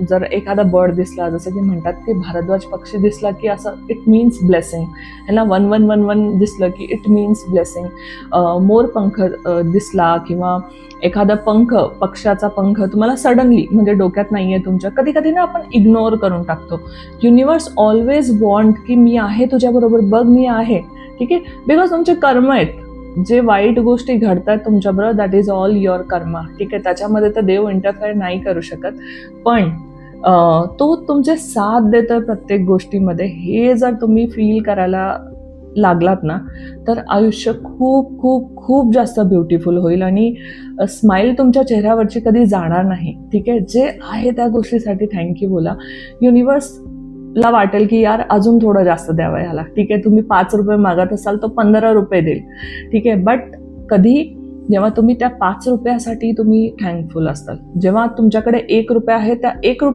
जर एखादा बर्ड दिसला, जसं की म्हणतात की भारद्वाज पक्षी दिसला की असं इट मीन्स ब्लेसिंग, ह्याला 1111 दिसलं की इट मीन्स ब्लेसिंग. मोरपंख दिसला किंवा एखादा पंख, पक्षाचा पंख तुम्हाला सडनली म्हणजे डोक्यात नाहीये तुमच्या, कधी कधी ना आपण इग्नोर करून टाकतो. युनिवर्स ऑलवेज वॉन्ट की मी आहे तुझ्याबरोबर, बघ मी आहे, ठीक आहे, बिकॉज तुमचे कर्म आहेत. जे वाईट गोष्टी घडतात तुमच्याबरोबर, दॅट इज ऑल युअर कर्मा, ठीक आहे. त्याच्यामध्ये तर देव इंटरफेअर नाही करू शकत, पण तो तुमचे साथ देतोय प्रत्येक गोष्टीमध्ये. हे जर तुम्ही फील करायला लागलात ना, तर आयुष्य खूप खूप खूप जास्त ब्युटिफुल होईल आणि स्माईल तुमच्या चेहऱ्यावरची कधी जाणार नाही, ठीक आहे. जे आहे त्या गोष्टीसाठी थँक्यू बोला. युनिवर्सला वाटेल की यार अजून थोडं जास्त द्यावं याला, ठीक आहे. तुम्ही 5 रुपये मागत असाल तो 15 रुपये देईल, ठीक आहे. बट कधी जेव्हा तुम्ही त्या 5 रुपयासाठी तुम्ही थँकफुल असताल, जेव्हा तुमच्याकडे 1 रुपया आहे, त्या 1